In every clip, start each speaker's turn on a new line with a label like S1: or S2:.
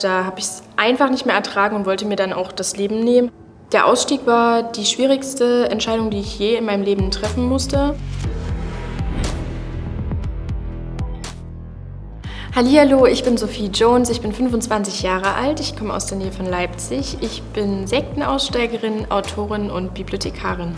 S1: Da habe ich es einfach nicht mehr ertragen und wollte mir dann auch das Leben nehmen. Der Ausstieg war die schwierigste Entscheidung, die ich je in meinem Leben treffen musste. Hallihallo, ich bin Sophie Jones, ich bin 25 Jahre alt, ich komme aus der Nähe von Leipzig. Ich bin Sektenaussteigerin, Autorin und Bibliothekarin.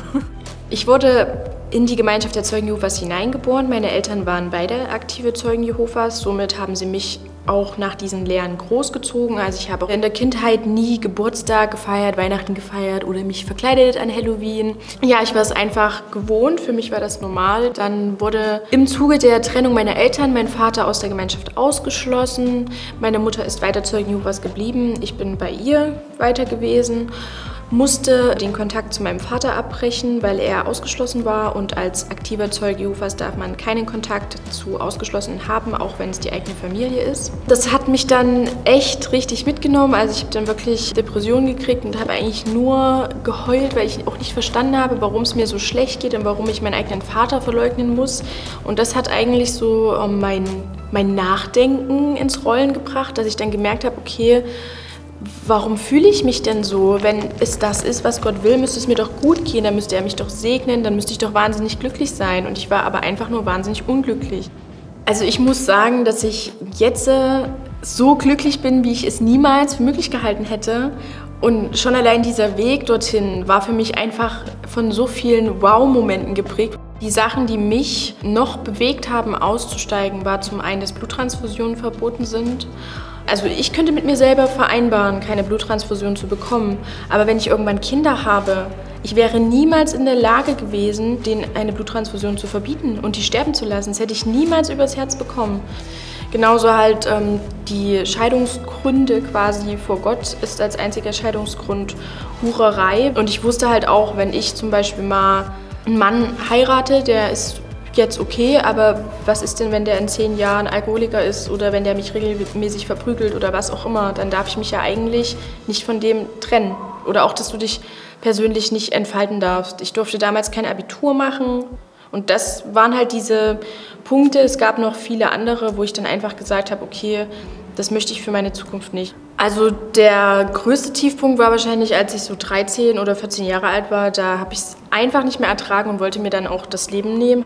S1: Ich wurde in die Gemeinschaft der Zeugen Jehovas hineingeboren. Meine Eltern waren beide aktive Zeugen Jehovas, somit haben sie mich auch nach diesen Lehren großgezogen. Also ich habe in der Kindheit nie Geburtstag gefeiert, Weihnachten gefeiert oder mich verkleidet an Halloween. Ja, ich war es einfach gewohnt, für mich war das normal. Dann wurde im Zuge der Trennung meiner Eltern mein Vater aus der Gemeinschaft ausgeschlossen. Meine Mutter ist weiter Zeugen Jehovas geblieben. Ich bin bei ihr weiter gewesen. Musste den Kontakt zu meinem Vater abbrechen, weil er ausgeschlossen war, und als aktiver Zeuge Jehovas darf man keinen Kontakt zu Ausgeschlossenen haben, auch wenn es die eigene Familie ist. Das hat mich dann echt richtig mitgenommen, also ich habe dann wirklich Depressionen gekriegt und habe eigentlich nur geheult, weil ich auch nicht verstanden habe, warum es mir so schlecht geht und warum ich meinen eigenen Vater verleugnen muss. Und das hat eigentlich so mein Nachdenken ins Rollen gebracht, dass ich dann gemerkt habe, okay, warum fühle ich mich denn so? Wenn es das ist, was Gott will, müsste es mir doch gut gehen, dann müsste er mich doch segnen, dann müsste ich doch wahnsinnig glücklich sein. Und ich war aber einfach nur wahnsinnig unglücklich. Also ich muss sagen, dass ich jetzt so glücklich bin, wie ich es niemals für möglich gehalten hätte. Und schon allein dieser Weg dorthin war für mich einfach von so vielen Wow-Momenten geprägt. Die Sachen, die mich noch bewegt haben, auszusteigen, war zum einen, dass Bluttransfusionen verboten sind. Also ich könnte mit mir selber vereinbaren, keine Bluttransfusion zu bekommen. Aber wenn ich irgendwann Kinder habe, ich wäre niemals in der Lage gewesen, denen eine Bluttransfusion zu verbieten und die sterben zu lassen. Das hätte ich niemals übers Herz bekommen. Genauso halt die Scheidungsgründe quasi vor Gott ist als einziger Scheidungsgrund Hurerei. Und ich wusste halt auch, wenn ich zum Beispiel mal einen Mann heirate, der ist jetzt okay, aber was ist denn, wenn der in 10 Jahren Alkoholiker ist oder wenn der mich regelmäßig verprügelt oder was auch immer? Dann darf ich mich ja eigentlich nicht von dem trennen. Oder auch, dass du dich persönlich nicht entfalten darfst. Ich durfte damals kein Abitur machen und das waren halt diese Punkte. Es gab noch viele andere, wo ich dann einfach gesagt habe, okay, das möchte ich für meine Zukunft nicht. Also der größte Tiefpunkt war wahrscheinlich, als ich so 13 oder 14 Jahre alt war. Da habe ich es einfach nicht mehr ertragen und wollte mir dann auch das Leben nehmen.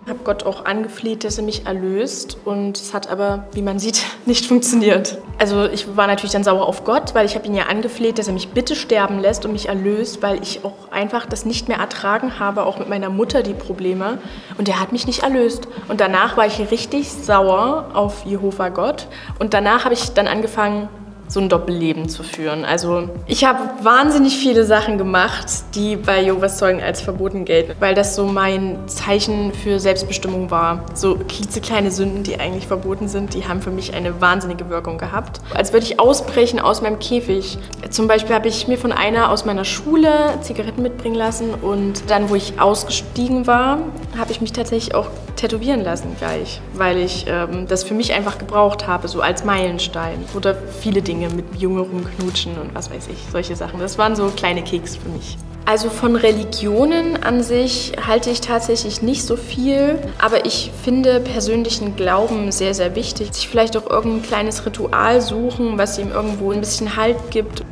S1: Ich habe Gott auch angefleht, dass er mich erlöst, und es hat aber, wie man sieht, nicht funktioniert. Also ich war natürlich dann sauer auf Gott, weil ich habe ihn ja angefleht, dass er mich bitte sterben lässt und mich erlöst, weil ich auch einfach das nicht mehr ertragen habe, auch mit meiner Mutter die Probleme, und er hat mich nicht erlöst. Und danach war ich richtig sauer auf Jehova Gott, und danach habe ich dann angefangen, so ein Doppelleben zu führen. Also ich habe wahnsinnig viele Sachen gemacht, die bei Jehovas Zeugen als verboten gelten, weil das so mein Zeichen für Selbstbestimmung war. So klitzekleine Sünden, die eigentlich verboten sind, die haben für mich eine wahnsinnige Wirkung gehabt. Als würde ich ausbrechen aus meinem Käfig. Zum Beispiel habe ich mir von einer aus meiner Schule Zigaretten mitbringen lassen, und dann, wo ich ausgestiegen war, habe ich mich tatsächlich auch tätowieren lassen gleich, weil ich das für mich einfach gebraucht habe, so als Meilenstein. Oder viele Dinge mit Junge rumknutschen und was weiß ich, solche Sachen. Das waren so kleine Keks für mich. Also von Religionen an sich halte ich tatsächlich nicht so viel, aber ich finde persönlichen Glauben sehr, sehr wichtig. Sich vielleicht auch irgendein kleines Ritual suchen, was ihm irgendwo ein bisschen Halt gibt.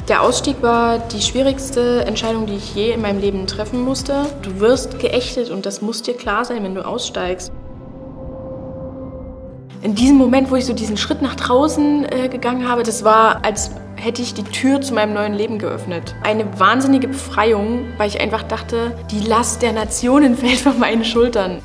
S1: Der Ausstieg war die schwierigste Entscheidung, die ich je in meinem Leben treffen musste. Du wirst geächtet und das muss dir klar sein, wenn du aussteigst. In diesem Moment, wo ich so diesen Schritt nach draußen gegangen habe, das war, als hätte ich die Tür zu meinem neuen Leben geöffnet. Eine wahnsinnige Befreiung, weil ich einfach dachte, die Last der Nationen fällt von meinen Schultern.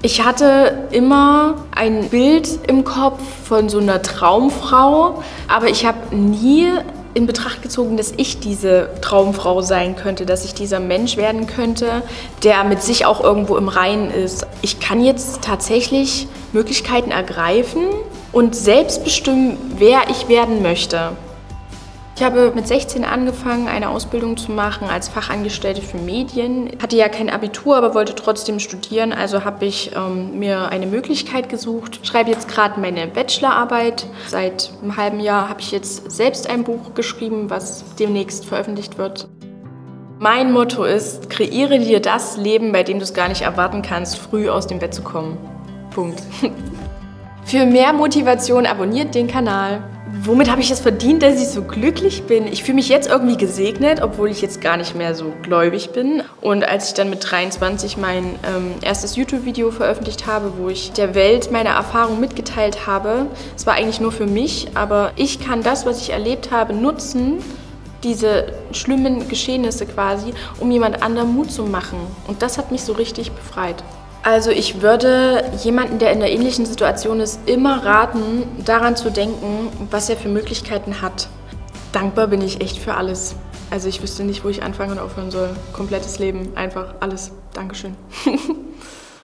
S1: Ich hatte immer ein Bild im Kopf von so einer Traumfrau, aber ich habe nie in Betracht gezogen, dass ich diese Traumfrau sein könnte, dass ich dieser Mensch werden könnte, der mit sich auch irgendwo im Reinen ist. Ich kann jetzt tatsächlich Möglichkeiten ergreifen und selbst bestimmen, wer ich werden möchte. Ich habe mit 16 angefangen, eine Ausbildung zu machen als Fachangestellte für Medien. Ich hatte ja kein Abitur, aber wollte trotzdem studieren, also habe ich mir eine Möglichkeit gesucht. Ich schreibe jetzt gerade meine Bachelorarbeit. Seit einem halben Jahr habe ich jetzt selbst ein Buch geschrieben, was demnächst veröffentlicht wird. Mein Motto ist, kreiere dir das Leben, bei dem du es gar nicht erwarten kannst, früh aus dem Bett zu kommen. Punkt. Für mehr Motivation abonniert den Kanal. Womit habe ich es verdient, dass ich so glücklich bin? Ich fühle mich jetzt irgendwie gesegnet, obwohl ich jetzt gar nicht mehr so gläubig bin. Und als ich dann mit 23 mein erstes YouTube-Video veröffentlicht habe, wo ich der Welt meine Erfahrung mitgeteilt habe, es war eigentlich nur für mich, aber ich kann das, was ich erlebt habe, nutzen, diese schlimmen Geschehnisse quasi, um jemand anderem Mut zu machen. Und das hat mich so richtig befreit. Also ich würde jemanden, der in der ähnlichen Situation ist, immer raten, daran zu denken, was er für Möglichkeiten hat. Dankbar bin ich echt für alles. Also ich wüsste nicht, wo ich anfangen und aufhören soll. Komplettes Leben, einfach alles. Dankeschön.